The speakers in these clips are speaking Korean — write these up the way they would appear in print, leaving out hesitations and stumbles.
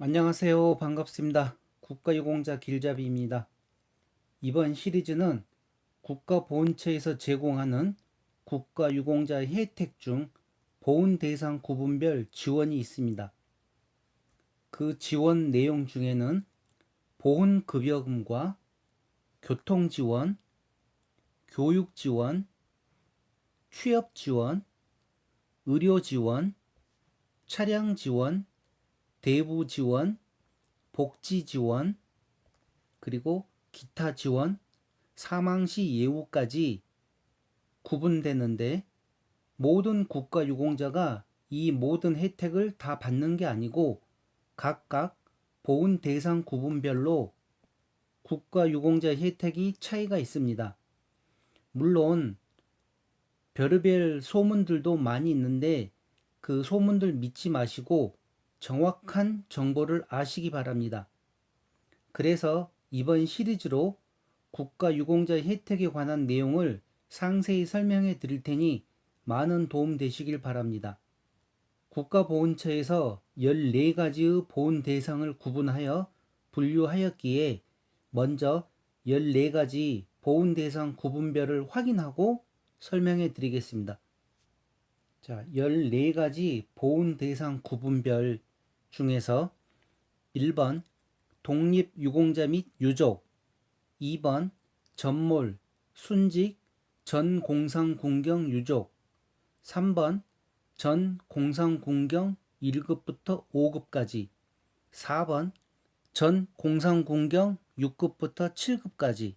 안녕하세요. 반갑습니다. 국가유공자 길잡이입니다. 이번 시리즈는 국가보훈처에서 제공하는 국가유공자 혜택 중 보훈 대상 구분별 지원이 있습니다. 그 지원 내용 중에는 보훈급여금과 교통지원, 교육지원, 취업지원, 의료지원, 차량지원, 대부지원, 복지지원, 그리고 기타 지원, 사망시 예우까지 구분되는데 모든 국가유공자가 이 모든 혜택을 다 받는 게 아니고 각각 보훈 대상 구분별로 국가유공자 혜택이 차이가 있습니다. 물론 별의별 소문들도 많이 있는데 그 소문들 믿지 마시고 정확한 정보를 아시기 바랍니다. 그래서 이번 시리즈로 국가유공자 혜택에 관한 내용을 상세히 설명해 드릴 테니 많은 도움 되시길 바랍니다. 국가보훈처에서 14가지의 보훈 대상을 구분하여 분류하였기에 먼저 14가지 보훈 대상 구분별을 확인하고 설명해 드리겠습니다. 자, 14가지 보훈 대상 구분별 중에서 1번 독립유공자 및 유족, 2번 전몰, 순직, 전공상군경 유족, 3번 전공상군경 1급부터 5급까지, 4번 전공상군경 6급부터 7급까지,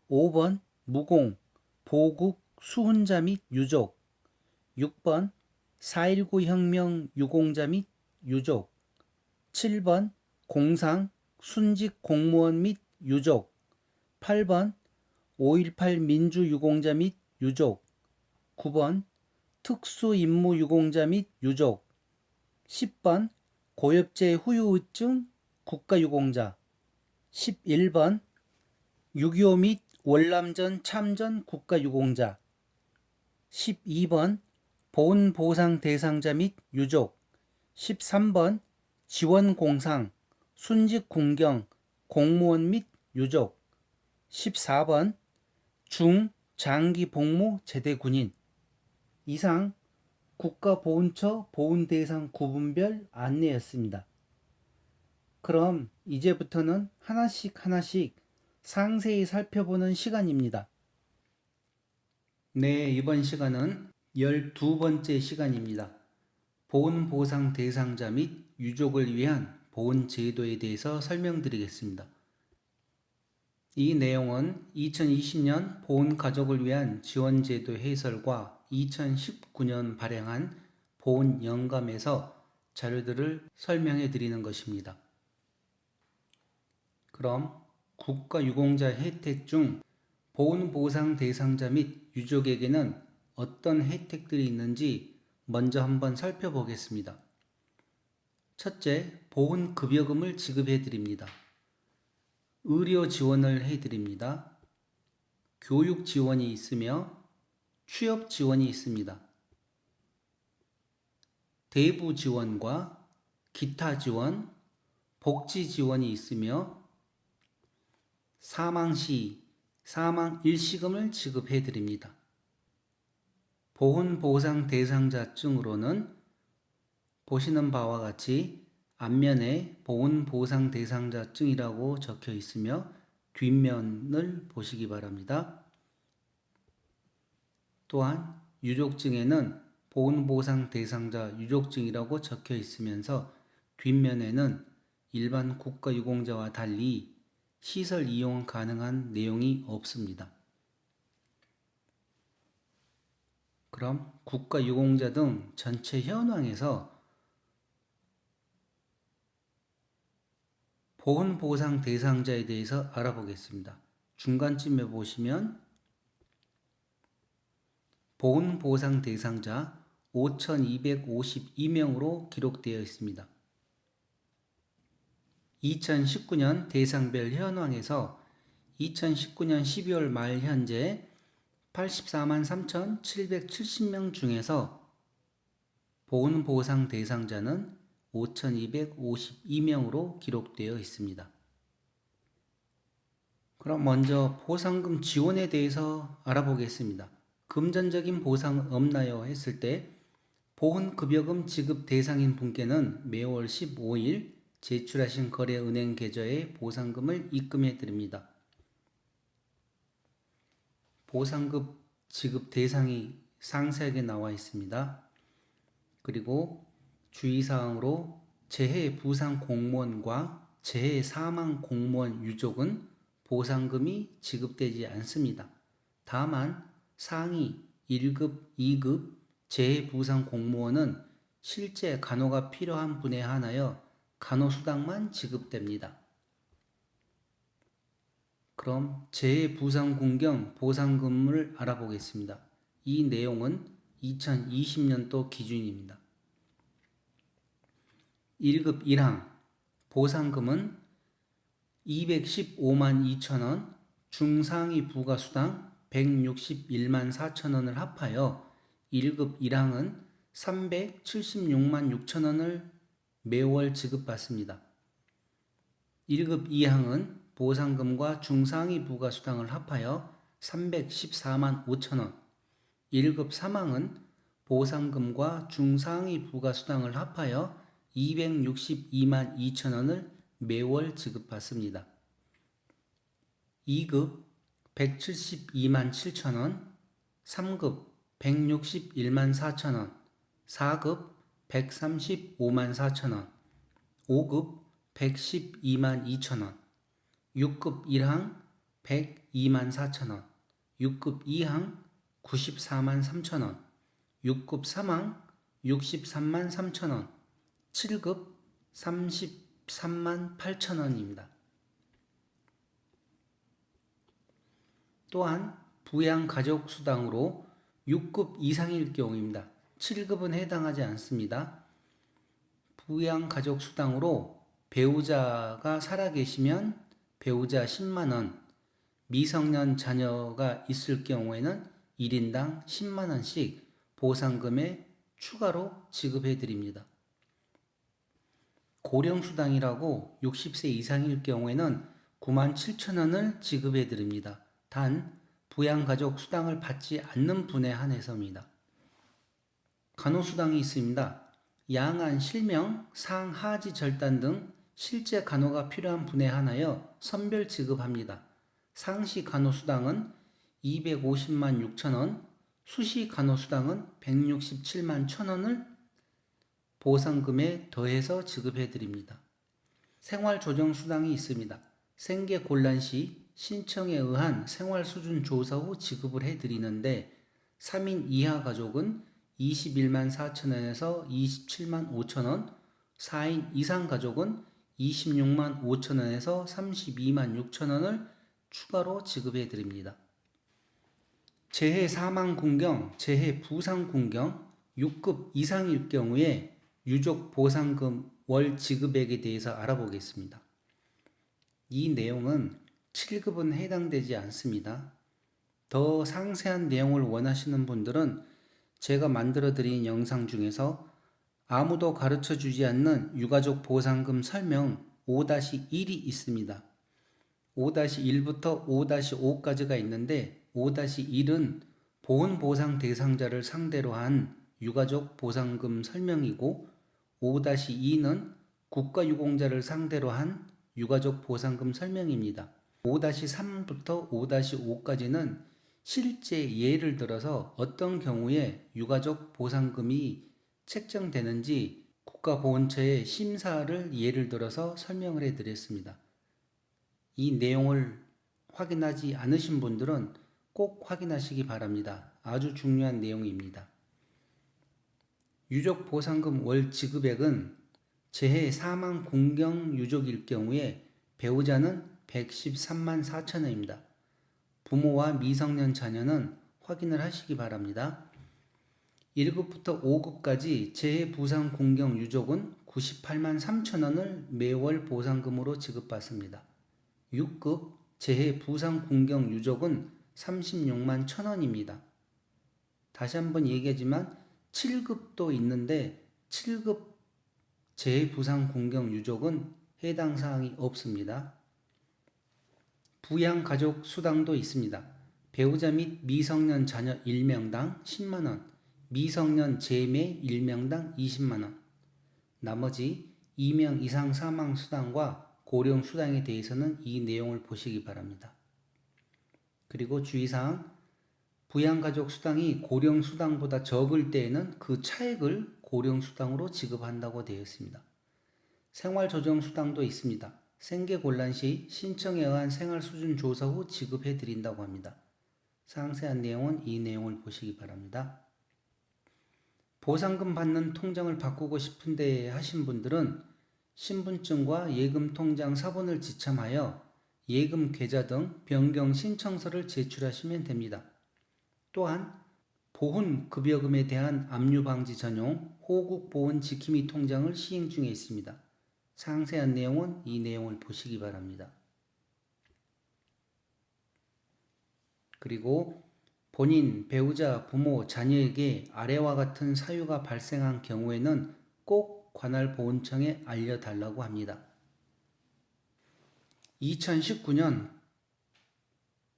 5번 무공, 보국, 수훈자 및 유족, 6번 4.19 혁명 유공자 및 유족, 7번 공상, 순직 공무원 및 유족, 8번 5.18 민주유공자 및 유족, 9번 특수임무유공자 및 유족, 10번 고엽제 후유증 국가유공자, 11번 6.25 및 월남전 참전 국가유공자, 12번 보훈보상 대상자 및 유족, 13번 지원공상, 순직군경, 공무원 및 유족, 14번 중장기복무 제대군인. 이상 국가보훈처 보훈대상 구분별 안내였습니다. 그럼 이제부터는 하나씩 상세히 살펴보는 시간입니다. 네, 이번 시간은 12번째 시간입니다. 보훈보상 대상자 및 유족을 위한 보훈제도에 대해서 설명드리겠습니다. 이 내용은 2020년 보훈가족을 위한 지원제도 해설과 2019년 발행한 보훈영감에서 자료들을 설명해 드리는 것입니다. 그럼 국가유공자 혜택 중 보훈보상 대상자 및 유족에게는 어떤 혜택들이 있는지 먼저 한번 살펴보겠습니다. 첫째, 보훈급여금을 지급해 드립니다. 의료 지원을 해 드립니다. 교육 지원이 있으며 취업 지원이 있습니다. 대부 지원과 기타 지원, 복지 지원이 있으며 사망 시 사망 일시금을 지급해 드립니다. 보훈보상 대상자증으로는 보시는 바와 같이 앞면에 보훈보상 대상자증이라고 적혀 있으며 뒷면을 보시기 바랍니다. 또한 유족증에는 보훈보상 대상자 유족증이라고 적혀 있으면서 뒷면에는 일반 국가유공자와 달리 시설 이용 가능한 내용이 없습니다. 그럼 국가유공자 등 전체 현황에서 보훈보상 대상자에 대해서 알아보겠습니다. 중간쯤에 보시면 보훈보상 대상자 5,252명으로 기록되어 있습니다. 2019년 대상별 현황에서 2019년 12월 말 현재 84만 3,770명 중에서 보훈보상 대상자는 5,252명으로 기록되어 있습니다. 그럼 먼저 보상금 지원에 대해서 알아보겠습니다. 금전적인 보상은 없나요? 했을 때 보훈급여금 지급 대상인 분께는 매월 15일 제출하신 거래은행 계좌에 보상금을 입금해 드립니다. 보상금 지급 대상이 상세하게 나와 있습니다. 그리고 주의사항으로 재해 부상 공무원과 재해 사망 공무원 유족은 보상금이 지급되지 않습니다. 다만 상위 1급, 2급 재해 부상 공무원은 실제 간호가 필요한 분에 한하여 간호수당만 지급됩니다. 그럼 재해 부상 군경 보상금을 알아보겠습니다. 이 내용은 2020년도 기준입니다. 1급 1항 보상금은 215만 2천원, 중상위 부가수당 161만 4천원을 합하여 1급 1항은 376만 6천원을 매월 지급받습니다. 1급 2항은 보상금과 중상위 부가수당을 합하여 314만 5천원, 1급 3항은 보상금과 중상위 부가수당을 합하여 262만 2천원을 매월 지급받습니다. 2급 172만 7천원, 3급 161만 4천원, 4급 135만 4천원, 5급 112만 2천원, 6급 1항 102만 4천원, 6급 2항 94만 3천원, 6급 3항 63만 3천원, 7급 33만 8천원입니다. 또한 부양가족수당으로 6급 이상일 경우입니다. 7급은 해당하지 않습니다. 부양가족수당으로 배우자가 살아계시면 배우자 10만원, 미성년 자녀가 있을 경우에는 1인당 10만원씩 보상금에 추가로 지급해 드립니다. 고령수당이라고 60세 이상일 경우에는 9만 7천원을 지급해 드립니다. 단 부양가족 수당을 받지 않는 분에 한해서입니다. 간호수당이 있습니다. 양안, 실명, 상하지 절단 등 실제 간호가 필요한 분에 한하여 선별 지급합니다. 상시 간호수당은 250만 6천원, 수시 간호수당은 167만 1천원을 보상금에 더해서 지급해 드립니다. 생활조정수당이 있습니다. 생계곤란 시 신청에 의한 생활수준 조사 후 지급을 해드리는데 3인 이하 가족은 21만 4천원에서 27만 5천원, 4인 이상 가족은 26만 5천원에서 32만 6천원을 추가로 지급해 드립니다. 재해 사망 군경, 재해 부상 군경 6급 이상일 경우에 유족 보상금 월 지급액에 대해서 알아보겠습니다. 이 내용은 7급은 해당되지 않습니다. 더 상세한 내용을 원하시는 분들은 제가 만들어 드린 영상 중에서 아무도 가르쳐 주지 않는 유가족 보상금 설명 5-1이 있습니다. 5-1부터 5-5까지가 있는데 5-1은 보훈보상 대상자를 상대로 한 유가족 보상금 설명이고 5-2는 국가유공자를 상대로 한 유가족 보상금 설명입니다. 5-3부터 5-5까지는 실제 예를 들어서 어떤 경우에 유가족 보상금이 책정되는지 국가보훈처의 심사를 예를 들어서 설명을 해드렸습니다. 이 내용을 확인하지 않으신 분들은 꼭 확인하시기 바랍니다. 아주 중요한 내용입니다. 유족 보상금 월 지급액은 재해 사망 군경 유족일 경우에 배우자는 113만 4천원입니다. 부모와 미성년 자녀는 확인을 하시기 바랍니다. 1급부터 5급까지 재해 부상 군경 유족은 98만 3천원을 매월 보상금으로 지급받습니다. 6급 재해 부상 군경 유족은 36만 1천원입니다. 다시 한번 얘기하지만 7급도 있는데 7급 재해부상 공경 해당 사항이 없습니다. 부양가족 수당도 있습니다. 배우자 및 미성년 자녀 1명당 10만원, 미성년 재매 1명당 20만원, 나머지 2명 이상 사망 수당과 고령 수당에 대해서는 이 내용을 보시기 바랍니다. 그리고 주의사항, 부양가족 수당이 고령 수당보다 적을 때에는 그 차액을 고령 수당으로 지급한다고 되어 있습니다. 생활조정 수당도 있습니다. 생계곤란 시 신청에 의한 생활수준 조사 후 지급해 드린다고 합니다. 상세한 내용은 이 내용을 보시기 바랍니다. 보상금 받는 통장을 바꾸고 싶은데 하신 분들은 신분증과 예금통장 사본을 지참하여 예금 계좌 등 변경 신청서를 제출하시면 됩니다. 또한 보훈급여금에 대한 압류방지 전용 호국보훈 지킴이 통장을 시행 중에 있습니다. 상세한 내용은 이 내용을 보시기 바랍니다. 그리고 본인, 배우자, 부모, 자녀에게 아래와 같은 사유가 발생한 경우에는 꼭 관할보훈청에 알려달라고 합니다. 2019년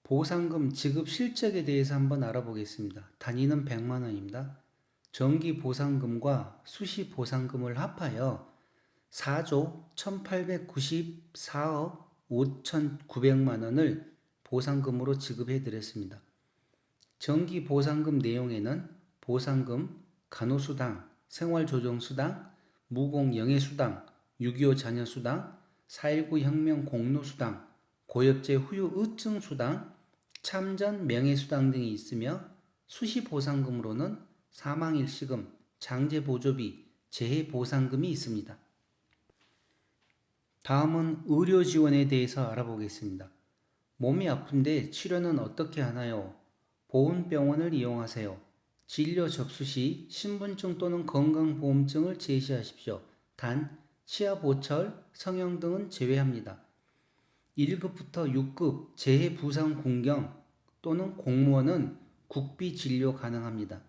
보상금 지급 실적에 대해서 한번 알아보겠습니다. 단위는 100만원입니다. 정기보상금과 수시보상금을 합하여 4조 1894억 5,900만원을 보상금으로 지급해 드렸습니다. 정기보상금 내용에는 보상금, 간호수당, 생활조정수당, 무공영예수당, 6.25 자녀수당, 4.19 혁명 공로수당, 고엽제 후유 의증수당, 참전 명예수당 등이 있으며 수시보상금으로는 사망일시금, 장제보조비, 재해보상금이 있습니다. 다음은 의료지원에 대해서 알아보겠습니다. 몸이 아픈데 치료는 어떻게 하나요? 보훈병원을 이용하세요. 진료 접수 시 신분증 또는 건강보험증을 제시하십시오. 단, 치아보철, 성형 등은 제외합니다. 1급부터 6급 재해부상 공경 또는 공무원은 국비 진료 가능합니다.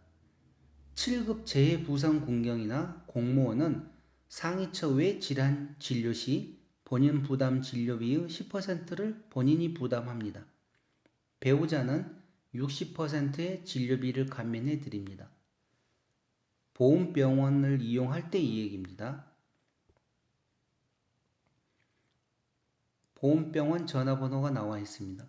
7급 재해부상 공경이나 공무원은 상위처 외 질환 진료 시 본인 부담 진료비의 10%를 본인이 부담합니다. 배우자는 60%의 진료비를 감면해 드립니다. 보훈병원을 이용할 때 이 얘기입니다. 보훈병원 전화번호가 나와 있습니다.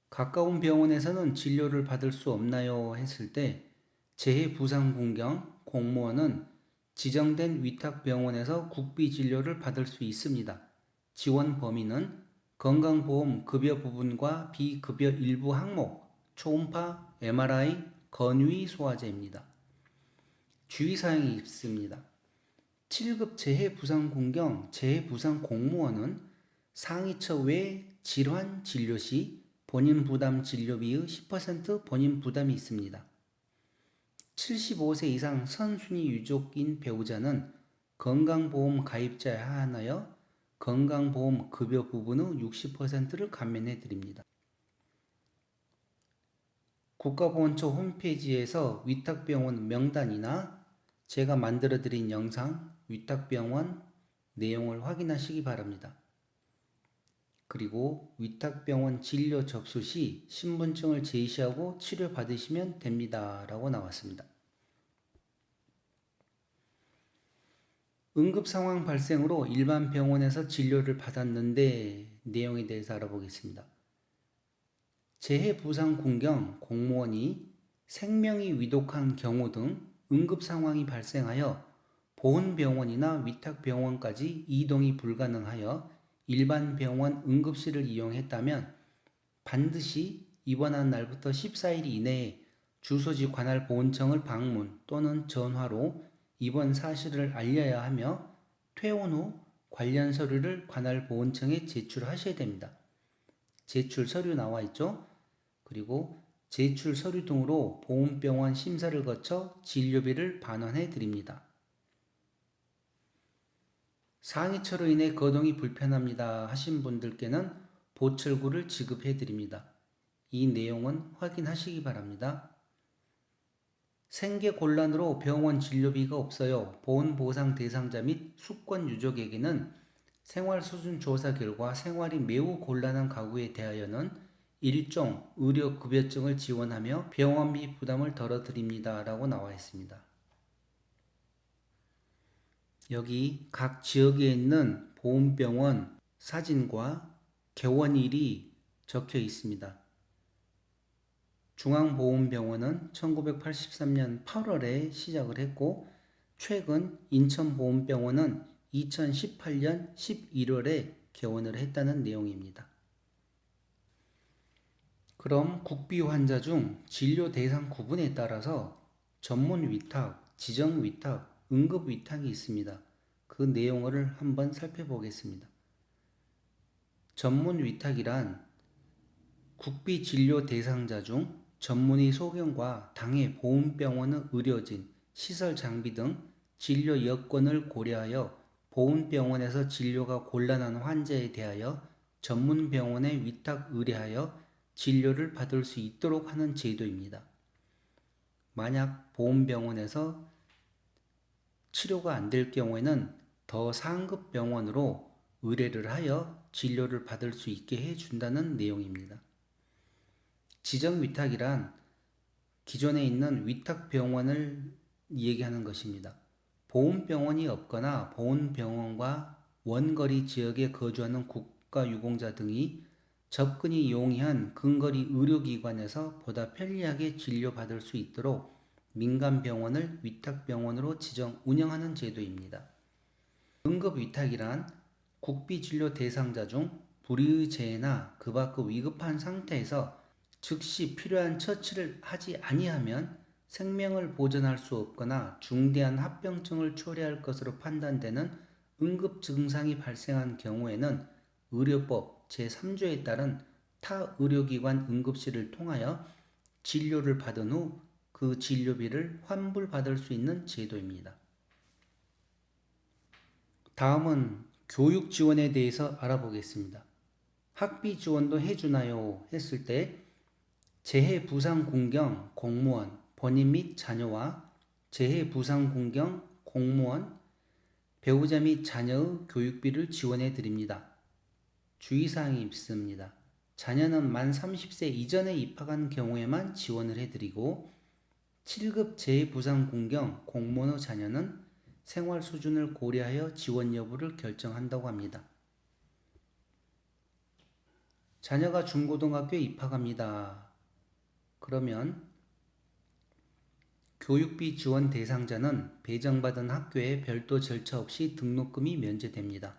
가까운 병원에서는 진료를 받을 수 없나요? 했을 때 재해부상공경 공무원은 지정된 위탁병원에서 국비 진료를 받을 수 있습니다. 지원 범위는 건강보험 급여 부분과 비급여 일부 항목, 초음파, MRI, 건위 소화제입니다. 주의사항이 있습니다. 7급 재해부상공경, 재해부상공무원은 상위처 외 질환 진료 시 본인 부담 진료비의 10% 본인 부담이 있습니다. 75세 이상 선순위 유족인 배우자는 건강보험 가입자에 한하여 건강보험 급여 부분의 60%를 감면해 드립니다. 국가보훈처 홈페이지에서 위탁병원 명단이나 제가 만들어 드린 영상 위탁병원 내용을 확인하시기 바랍니다. 그리고 위탁병원 진료 접수 시 신분증을 제시하고 치료받으시면 됩니다. 라고 나왔습니다. 응급상황 발생으로 일반 병원에서 진료를 받았는데 내용에 대해서 알아보겠습니다. 재해부상공경 공무원이 생명이 위독한 경우 등 응급상황이 발생하여 보훈병원이나 위탁병원까지 이동이 불가능하여 일반 병원 응급실을 이용했다면 반드시 입원한 날부터 14일 이내에 주소지 관할보훈청을 방문 또는 전화로 입원 사실을 알려야 하며 퇴원 후 관련 서류를 관할보훈청에 제출하셔야 됩니다. 제출 서류 나와 있죠? 그리고 제출 서류 등으로 보훈병원 심사를 거쳐 진료비를 반환해 드립니다. 상위처로 인해 거동이 불편합니다 하신 분들께는 보철구를 지급해 드립니다. 이 내용은 확인하시기 바랍니다. 생계곤란으로 병원 진료비가 없어요. 보훈보상 대상자 및 수권 유족에게는 생활수준 조사 결과 생활이 매우 곤란한 가구에 대하여는 일종 의료급여증을 지원하며 병원비 부담을 덜어드립니다. 라고 나와 있습니다. 여기 각 지역에 있는 보훈병원 사진과 개원일이 적혀 있습니다. 중앙보훈병원은 1983년 8월에 시작을 했고, 최근 인천보훈병원은 2018년 11월에 개원을 했다는 내용입니다. 그럼 국비 환자 중 진료 대상 구분에 따라서 전문 위탁, 지정 위탁, 응급 위탁이 있습니다. 그 내용을 한번 살펴보겠습니다. 전문 위탁이란 국비 진료 대상자 중 전문의 소견과 당해 보훈병원의 의료진, 시설 장비 등 진료 여건을 고려하여 보훈병원에서 진료가 곤란한 환자에 대하여 전문병원에 위탁 의뢰하여 진료를 받을 수 있도록 하는 제도입니다. 만약 보훈병원에서 치료가 안 될 경우에는 더 상급 병원으로 의뢰를 하여 진료를 받을 수 있게 해준다는 내용입니다. 지정 위탁이란 기존에 있는 위탁병원을 얘기하는 것입니다. 보훈병원이 없거나 보훈병원과 원거리 지역에 거주하는 국가유공자 등이 접근이 용이한 근거리 의료기관에서 보다 편리하게 진료받을 수 있도록 민간병원을 위탁병원으로 지정 운영하는 제도입니다. 응급위탁이란 국비진료 대상자 중 불의의 재해나 그 밖의 위급한 상태에서 즉시 필요한 처치를 하지 아니하면 생명을 보존할 수 없거나 중대한 합병증을 초래할 것으로 판단되는 응급 증상이 발생한 경우에는 의료법 제3조에 따른 타 의료기관 응급실을 통하여 진료를 받은 후 그 진료비를 환불받을 수 있는 제도입니다. 다음은 교육 지원에 대해서 알아보겠습니다. 학비 지원도 해주나요? 했을 때 재해부상군경 공무원, 본인 및 자녀와 재해부상군경 공무원, 배우자 및 자녀의 교육비를 지원해 드립니다. 주의사항이 있습니다. 자녀는 만 30세 이전에 입학한 경우에만 지원을 해드리고 7급 재해부상군경 공무원의 자녀는 생활 수준을 고려하여 지원 여부를 결정한다고 합니다. 자녀가 중고등학교에 입학합니다. 그러면 교육비 지원 대상자는 배정받은 학교에 별도 절차 없이 등록금이 면제됩니다.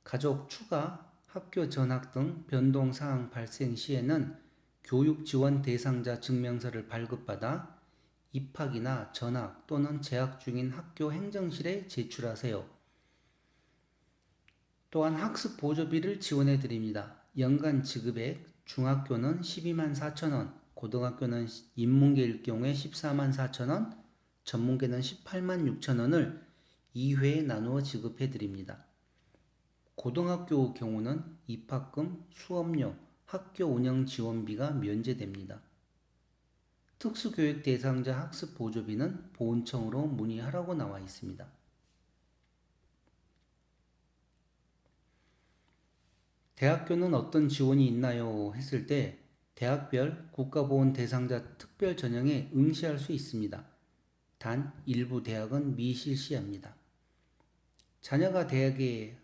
가족 추가, 학교 전학 등 변동사항 발생 시에는 교육 지원 대상자 증명서를 발급받아 입학이나 전학 또는 재학 중인 학교 행정실에 제출하세요. 또한 학습 보조비를 지원해 드립니다. 연간 지급액, 중학교는 12만 4천 원, 고등학교는 인문계일 경우에 14만 4천 원, 전문계는 18만 6천 원을 2회에 나누어 지급해 드립니다. 고등학교 경우는 입학금, 수업료, 학교 운영 지원비가 면제됩니다. 특수교육 대상자 학습 보조비는 보훈청으로 문의하라고 나와 있습니다. 대학교는 어떤 지원이 있나요? 했을 때 대학별 국가보훈 대상자 특별 전형에 응시할 수 있습니다. 단 일부 대학은 미실시합니다. 자녀가 대학에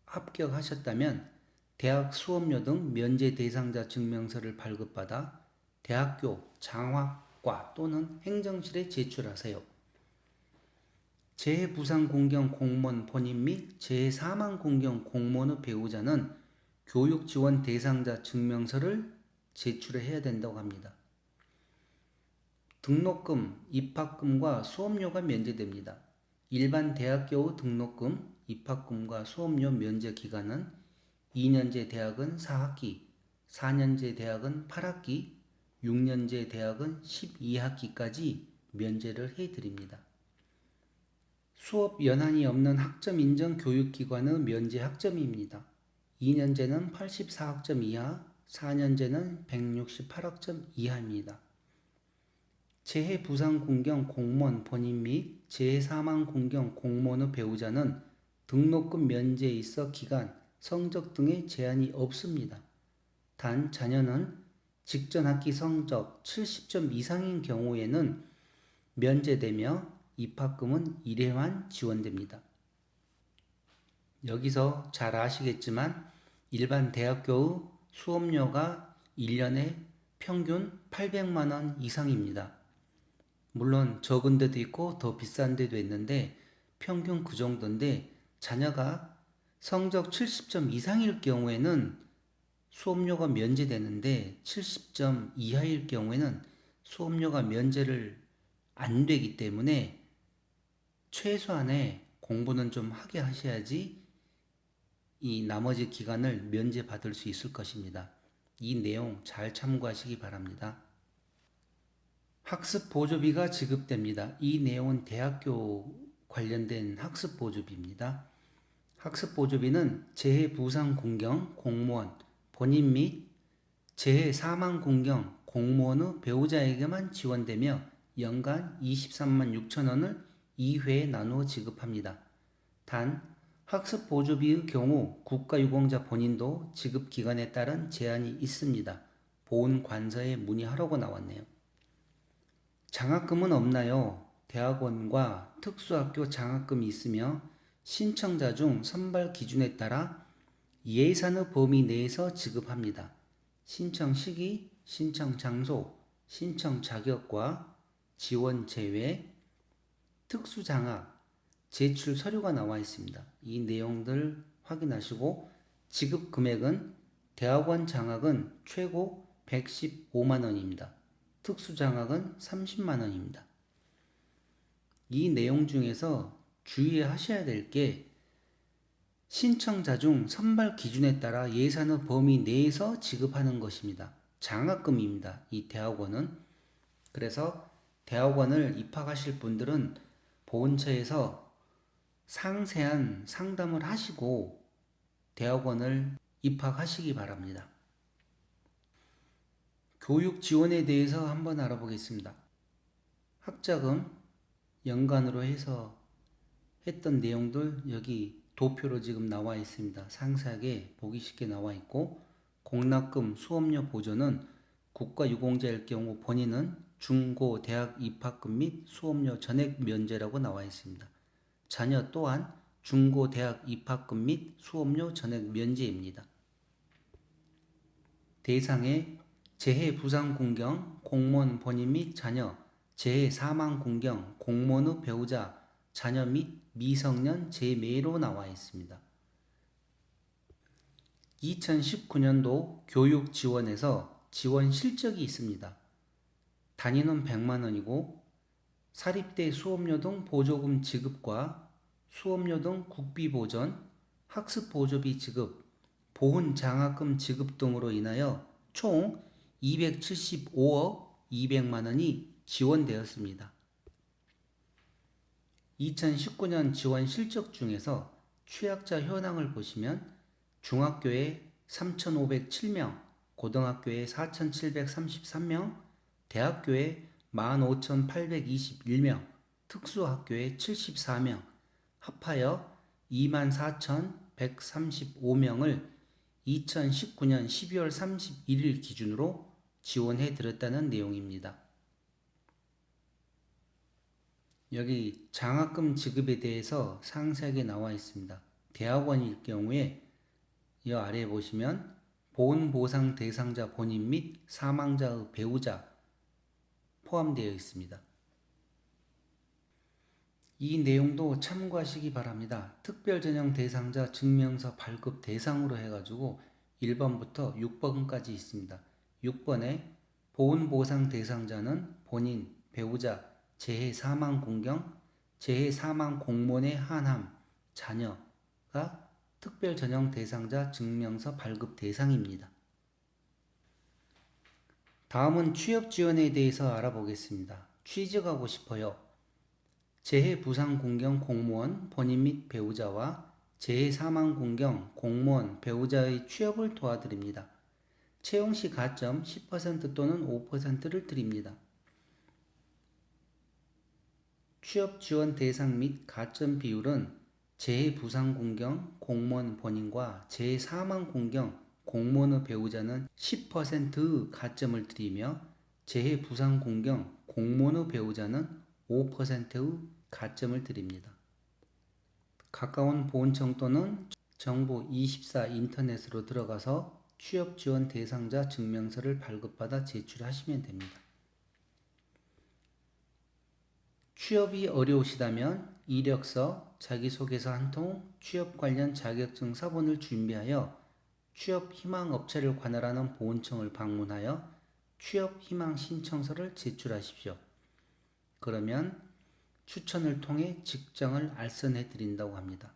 합격하셨다면 대학 수업료 등 면제 대상자 증명서를 발급받아 대학교 장학과 또는 행정실에 제출하세요. 재해부상군경 공무원 본인 및 재해사망군경 공무원의 배우자는 교육지원 대상자 증명서를 제출해야 된다고 합니다. 등록금, 입학금과 수업료가 면제됩니다. 일반 대학교의 등록금, 입학금과 수업료 면제 기간은 2년제 대학은 4학기, 4년제 대학은 8학기, 6년제 대학은 12학기까지 면제를 해드립니다. 수업 연한이 없는 학점 인정 교육기관의 면제 학점입니다. 2년제는 84학점 이하, 4년제는 168학점 이하입니다. 재해 부상 공경 공무원 본인 및 재해 사망 공경 공무원의 배우자는 등록금 면제에 있어 기간, 성적 등의 제한이 없습니다. 단 자녀는 직전 학기 성적 70점 이상인 경우에는 면제되며 입학금은 1회만 지원됩니다. 여기서 잘 아시겠지만 일반 대학교의 수업료가 1년에 평균 800만 원 이상입니다. 물론 적은 데도 있고 더 비싼 데도 있는데 평균 그 정도인데 자녀가 성적 70점 이상일 경우에는 수업료가 면제되는데 70점 이하일 경우에는 수업료가 면제를 안 되기 때문에 최소한의 공부는 좀 하게 하셔야지 이 나머지 기간을 면제받을 수 있을 것입니다. 이 내용 잘 참고하시기 바랍니다. 학습 보조비가 지급됩니다. 이 내용은 대학교 관련된 학습 보조비입니다. 학습 보조비는 재해 부상 공경 공무원 본인 및 재해 사망 공경 공무원의 배우자에게만 지원되며 연간 23만 6천 원을 2회에 나누어 지급합니다. 단 학습 보조비의 경우 국가유공자 본인도 지급 기간에 따른 제한이 있습니다. 보훈관서에 문의하라고 나왔네요. 장학금은 없나요? 대학원과 특수학교 장학금이 있으며 신청자 중 선발 기준에 따라 예산의 범위 내에서 지급합니다. 신청 시기, 신청 장소, 신청 자격과 지원 제외, 특수 장학, 제출 서류가 나와 있습니다. 이 내용들 확인하시고 지급 금액은 대학원 장학은 최고 115만 원입니다. 특수 장학은 30만 원입니다. 이 내용 중에서 주의하셔야 될 게 신청자 중 선발 기준에 따라 예산의 범위 내에서 지급하는 것입니다. 장학금입니다. 이 대학원은. 그래서 대학원을 입학하실 분들은 보훈처에서 상세한 상담을 하시고 대학원을 입학하시기 바랍니다. 교육 지원에 대해서 한번 알아보겠습니다. 학자금 연간으로 해서 했던 내용들 여기 도표로 지금 나와 있습니다. 상세하게 보기 쉽게 나와 있고 공납금 수업료 보조는 국가유공자일 경우 본인은 중고 대학 입학금 및 수업료 전액 면제라고 나와 있습니다. 자녀 또한 중고 대학 입학금 및 수업료 전액 면제입니다. 대상에 재해 부상 공경 공무원 본인 및 자녀, 재해 사망 공경 공무원의 배우자, 자녀 및 미성년 재매로 나와 있습니다. 2019년도 교육 지원에서 지원 실적이 있습니다. 단위는 100만 원이고 사립대 수업료 등 보조금 지급과 수업료 등 국비 보전, 학습 보조비 지급, 보훈 장학금 지급 등으로 인하여 총 275억 200만 원이 지원되었습니다. 2019년 지원 실적 중에서 취약자 현황을 보시면 중학교에 3,507명, 고등학교에 4,733명, 대학교에 15,821명, 특수학교에 74명, 합하여 24,135명을 2019년 12월 31일 기준으로 지원해 드렸다는 내용입니다. 여기 장학금 지급에 대해서 상세하게 나와 있습니다. 대학원일 경우에 이 아래에 보시면 보훈보상 대상자 본인 및 사망자의 배우자 포함되어 있습니다. 이 내용도 참고하시기 바랍니다. 특별전형 대상자 증명서 발급 대상으로 해가지고 1번부터 6번까지 있습니다. 6번에 보훈보상 대상자는 본인, 배우자, 재해 사망 공경, 재해 사망 공무원의 한함, 자녀가 특별전형 대상자 증명서 발급 대상입니다. 다음은 취업 지원에 대해서 알아보겠습니다. 취직하고 싶어요. 재해 부상 공경 공무원 본인 및 배우자와 재해 사망 공경 공무원 배우자의 취업을 도와드립니다. 채용 시 가점 10% 또는 5%를 드립니다. 취업 지원 대상 및 가점 비율은 재해 부상 공경 공무원 본인과 재해 사망 공경 공무원의 배우자는 10%의 가점을 드리며 재해 부상 공경 공무원의 배우자는 5%의 가점을 드립니다. 가까운 보훈청 또는 정부 24 인터넷으로 들어가서 취업 지원 대상자 증명서를 발급받아 제출하시면 됩니다. 취업이 어려우시다면 이력서, 자기소개서 한 통, 취업 관련 자격증 사본을 준비하여 취업 희망 업체를 관할하는 보훈청을 방문하여 취업 희망 신청서를 제출하십시오. 그러면 추천을 통해 직장을 알선해 드린다고 합니다.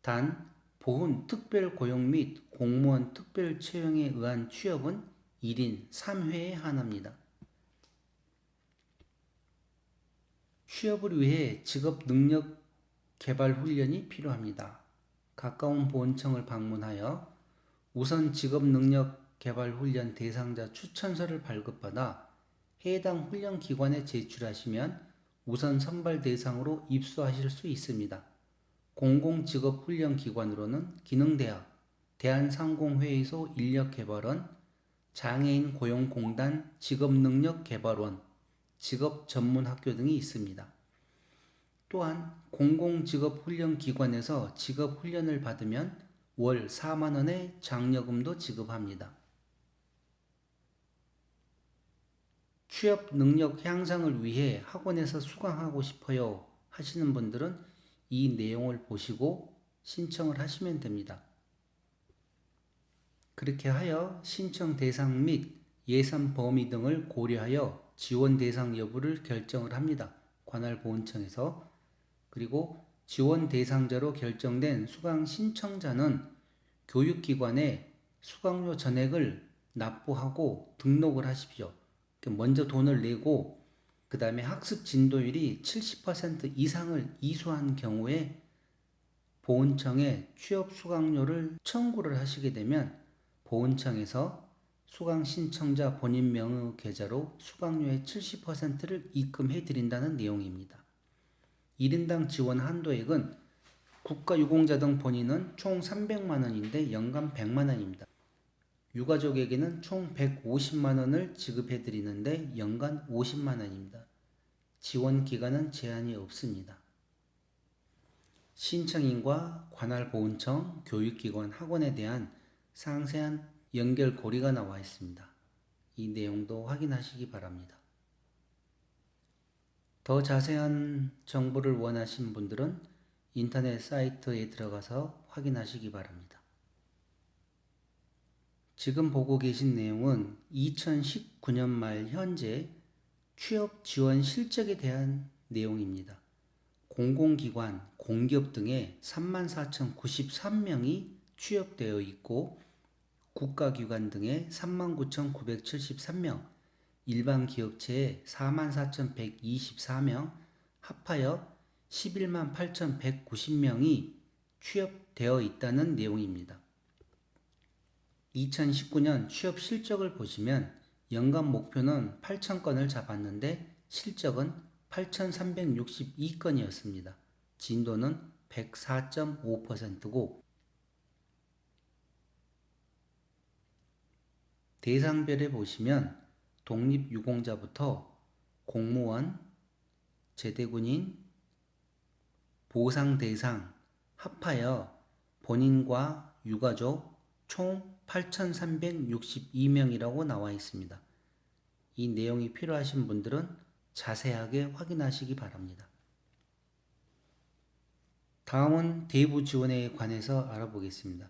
단, 보훈 특별 고용 및 공무원 특별 채용에 의한 취업은 1인 3회에 한합니다. 취업을 위해 직업 능력 개발 훈련이 필요합니다. 가까운 보훈청을 방문하여 우선 직업 능력 개발 훈련 대상자 추천서를 발급받아 해당 훈련 기관에 제출하시면 우선 선발 대상으로 입소하실 수 있습니다. 공공직업훈련기관으로는 기능대학, 대한상공회의소 인력개발원, 장애인 고용공단 직업능력개발원, 직업전문학교 등이 있습니다. 또한 공공직업훈련기관에서 직업훈련을 받으면 월 4만원의 장려금도 지급합니다. 취업 능력 향상을 위해 학원에서 수강하고 싶어요 하시는 분들은 이 내용을 보시고 신청을 하시면 됩니다. 그렇게 하여 신청 대상 및 예산 범위 등을 고려하여 지원 대상 여부를 결정을 합니다. 관할 보훈청에서. 그리고 지원 대상자로 결정된 수강 신청자는 교육기관에 수강료 전액을 납부하고 등록을 하십시오. 먼저 돈을 내고 그 다음에 학습 진도율이 70% 이상을 이수한 경우에 보훈청에 취업 수강료를 청구를 하시게 되면 보훈청에서 수강 신청자 본인 명의 계좌로 수강료의 70%를 입금해 드린다는 내용입니다. 1인당 지원 한도액은 국가유공자 등 본인은 총 300만원인데 연간 100만원입니다. 유가족에게는 총 150만원을 지급해 드리는데 연간 50만원입니다. 지원 기간은 제한이 없습니다. 신청인과 관할 보훈청, 교육기관, 학원에 대한 상세한 연결고리가 나와 있습니다. 이 내용도 확인하시기 바랍니다. 더 자세한 정보를 원하신 분들은 인터넷 사이트에 들어가서 확인하시기 바랍니다. 지금 보고 계신 내용은 2019년 말 현재 취업 지원 실적에 대한 내용입니다. 공공기관, 공기업 등에 34,093명이 취업되어 있고 국가기관 등에 39,973명, 일반 기업체에 44,124명, 합하여 11만 8,190명이 취업되어 있다는 내용입니다. 2019년 취업 실적을 보시면 연간 목표는 8,000건을 잡았는데 실적은 8,362건이었습니다. 진도는 104.5%고 대상별에 보시면 독립유공자부터 공무원, 제대군인, 보상대상 합하여 본인과 유가족 총 8,362명이라고 나와 있습니다. 이 내용이 필요하신 분들은 자세하게 확인하시기 바랍니다. 다음은 대부 지원에 관해서 알아보겠습니다.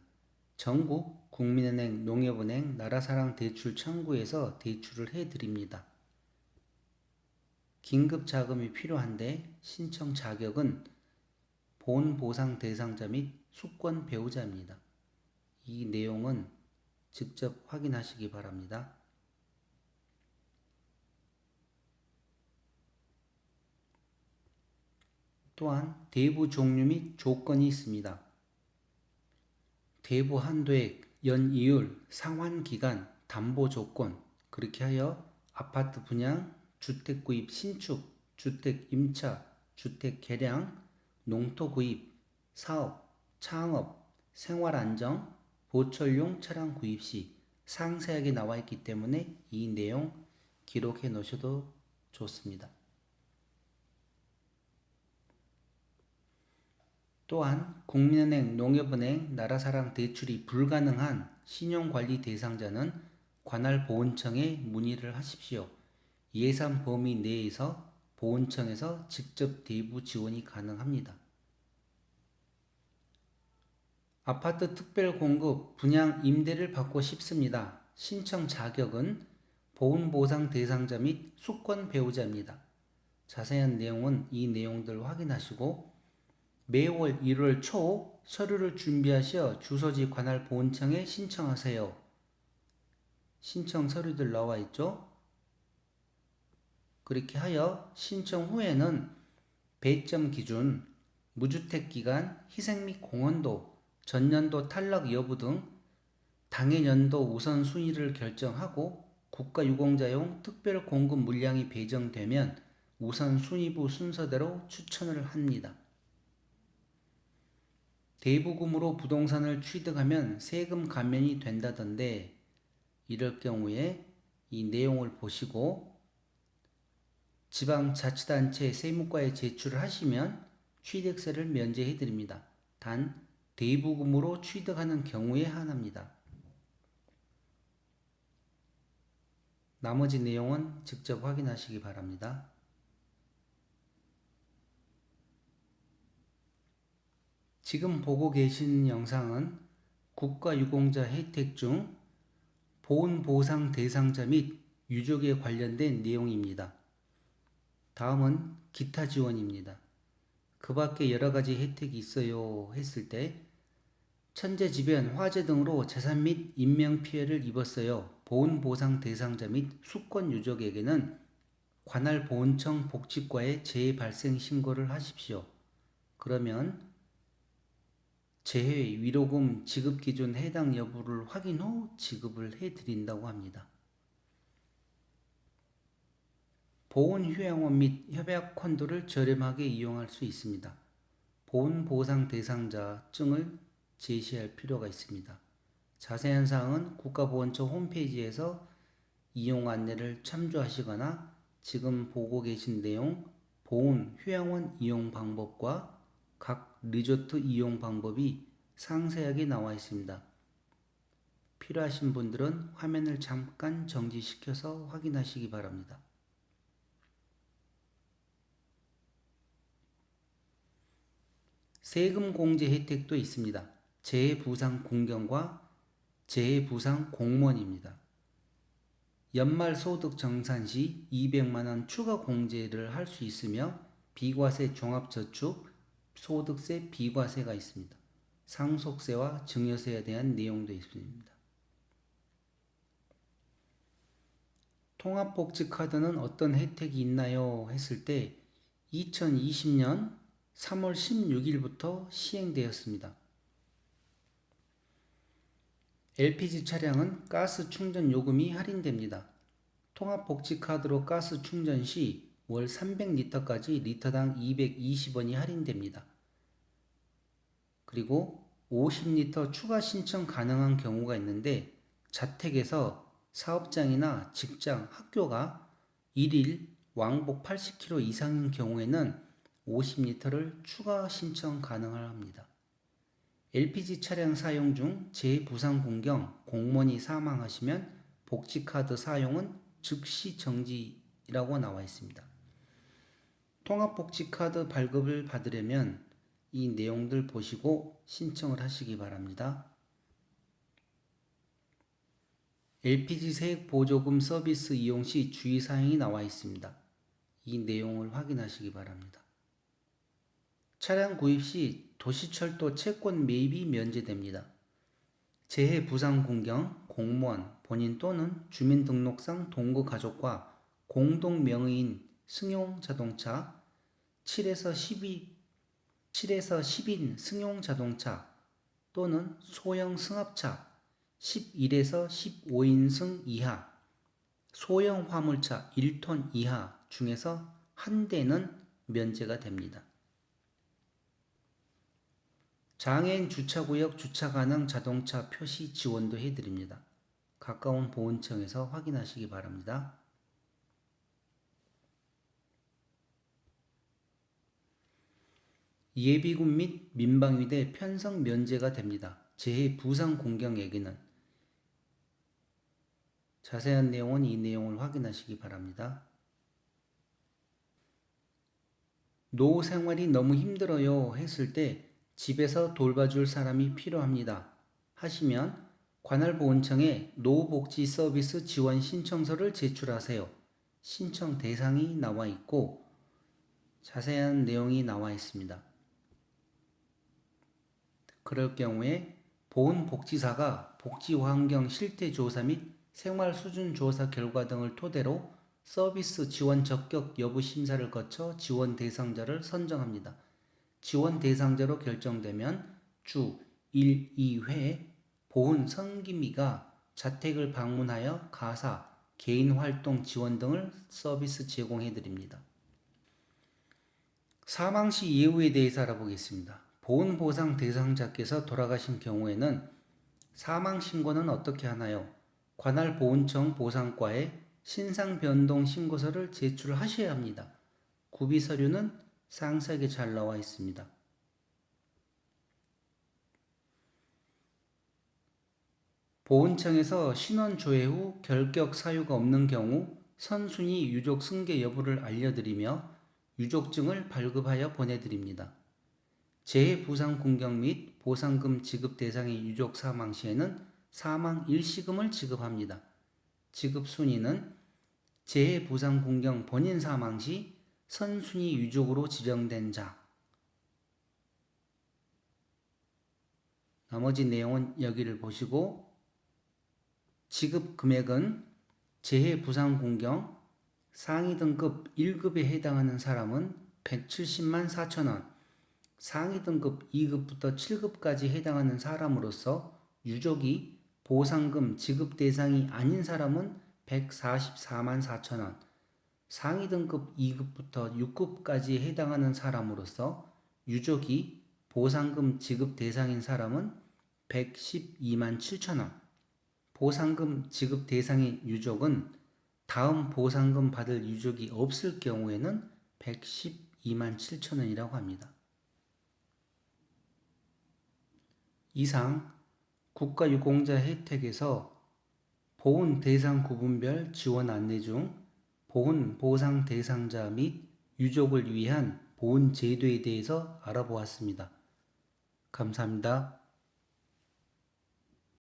전국 국민은행, 농협은행, 나라사랑 대출 창구에서 대출을 해드립니다. 긴급 자금이 필요한데 신청 자격은 보훈보상 대상자 및 수권 배우자입니다. 이 내용은 직접 확인하시기 바랍니다. 또한 대부 종류 및 조건이 있습니다. 대부 한도액, 연이율, 상환기간, 담보조건, 그렇게 하여 아파트 분양, 주택 구입 신축, 주택 임차, 주택 개량, 농토 구입, 사업, 창업, 생활 안정, 보철용 차량 구입 시 상세하게 나와 있기 때문에 이 내용 기록해 놓으셔도 좋습니다. 또한 국민은행, 농협은행, 나라사랑 대출이 불가능한 신용관리 대상자는 관할보훈청에 문의를 하십시오. 예산 범위 내에서 보훈청에서 직접 대부 지원이 가능합니다. 아파트 특별공급 분양 임대를 받고 싶습니다. 신청 자격은 보훈보상 대상자 및 수권 배우자입니다. 자세한 내용은 이 내용들 확인하시고 매월 1월 초 서류를 준비하셔 주소지 관할보훈청에 신청하세요. 신청 서류들 나와 있죠? 그렇게 하여 신청 후에는 배점 기준, 무주택 기간, 희생 및 공헌도, 전년도 탈락 여부 등 당해년도 우선순위를 결정하고 국가유공자용 특별공급 물량이 배정되면 우선순위부 순서대로 추천을 합니다. 대부금으로 부동산을 취득하면 세금 감면이 된다던데 이럴 경우에 이 내용을 보시고 지방자치단체 세무과에 제출을 하시면 취득세를 면제해 드립니다. 단 대부금으로 취득하는 경우에 한합니다. 나머지 내용은 직접 확인하시기 바랍니다. 지금 보고 계신 영상은 국가유공자 혜택 중 보훈보상 대상자 및 유족에 관련된 내용입니다. 다음은 기타 지원입니다. 그 밖에 여러 가지 혜택이 있어요 했을 때 천재지변, 화재 등으로 재산 및 인명피해를 입었어요. 보훈보상 대상자 및 수권 유족에게는 관할보훈청 복지과에 재발생 신고를 하십시오. 그러면 재해 위로금 지급 기준 해당 여부를 확인 후 지급을 해드린다고 합니다. 보훈휴양원 및 협약콘도를 저렴하게 이용할 수 있습니다. 보훈보상 대상자증을 제시할 필요가 있습니다. 자세한 사항은 국가보훈처 홈페이지에서 이용 안내를 참조하시거나 지금 보고 계신 내용 보훈휴양원 이용 방법과 각 리조트 이용 방법이 상세하게 나와 있습니다. 필요하신 분들은 화면을 잠깐 정지시켜서 확인하시기 바랍니다. 세금 공제 혜택도 있습니다. 재해부상 공경과 재해부상 공무원입니다. 연말 소득 정산 시 200만원 추가 공제를 할 수 있으며 비과세 종합저축, 소득세 비과세가 있습니다. 상속세와 증여세에 대한 내용도 있습니다. 통합복지카드는 어떤 혜택이 있나요? 했을 때 2020년 3월 16일부터 시행되었습니다. LPG 차량은 가스 충전 요금이 할인됩니다. 통합복지카드로 가스 충전 시 월 300리터까지 리터당 220원이 할인됩니다. 그리고 50리터 추가 신청 가능한 경우가 있는데 자택에서 사업장이나 직장, 학교가 1일 왕복 80km 이상인 경우에는 50리터를 추가 신청 가능합니다. LPG 차량 사용 중 재부상 공경, 공무원이 사망하시면 복지카드 사용은 즉시 정지라고 나와 있습니다. 통합복지카드 발급을 받으려면 이 내용들 보시고 신청을 하시기 바랍니다. LPG 세액 보조금 서비스 이용 시 주의사항이 나와 있습니다. 이 내용을 확인하시기 바랍니다. 차량 구입 시 도시철도 채권 매입이 면제됩니다. 재해 부상 공경, 공무원, 본인 또는 주민등록상 동거 가족과 공동 명의인 승용자동차 7에서 10인 승용자동차 또는 소형 승합차 11에서 15인승 이하, 소형 화물차 1톤 이하 중에서 한 대는 면제가 됩니다. 장애인 주차구역 주차 가능 자동차 표시 지원도 해드립니다. 가까운 보훈청에서 확인하시기 바랍니다. 예비군 및 민방위대 편성 면제가 됩니다. 재해 부상 공경에게는 자세한 내용은 이 내용을 확인하시기 바랍니다. 노후 생활이 너무 힘들어요 했을 때 집에서 돌봐줄 사람이 필요합니다 하시면 관할보훈청에 노후복지 서비스 지원 신청서를 제출하세요. 신청 대상이 나와 있고 자세한 내용이 나와 있습니다. 그럴 경우에 보훈복지사가 복지환경 실태조사 및 생활수준조사 결과 등을 토대로 서비스 지원 적격 여부 심사를 거쳐 지원 대상자를 선정합니다. 지원 대상자로 결정되면 주 1, 2회 보훈 성기미가 자택을 방문하여 가사, 개인활동 지원 등을 서비스 제공해드립니다. 사망시 예우에 대해서 알아보겠습니다. 보훈보상 대상자께서 돌아가신 경우에는 사망신고는 어떻게 하나요? 관할보훈청 보상과에 신상변동 신고서를 제출하셔야 합니다. 구비서류는 상세하게 잘 나와 있습니다. 보훈청에서 신원 조회 후 결격 사유가 없는 경우 선순위 유족 승계 여부를 알려드리며 유족증을 발급하여 보내드립니다. 재해부상 공경 및 보상금 지급 대상의 유족 사망 시에는 사망 일시금을 지급합니다. 지급 순위는 재해부상 공경 본인 사망 시 선순위 유족으로 지정된 자, 나머지 내용은 여기를 보시고 지급 금액은 재해부상 공경 상위 등급 1급에 해당하는 사람은 170만 4천원, 상위 등급 2급부터 7급까지 해당하는 사람으로서 유족이 보상금 지급 대상이 아닌 사람은 144만 4천원, 상위 등급 2급부터 6급까지 해당하는 사람으로서 유족이 보상금 지급 대상인 사람은 112만 7천원, 보상금 지급 대상인 유족은 다음 보상금 받을 유족이 없을 경우에는 112만 7천원이라고 합니다. 이상 국가유공자 혜택에서 보훈 대상 구분별 지원 안내 중 보훈 보상 대상자 및 유족을 위한 보훈 제도에 대해서 알아보았습니다. 감사합니다.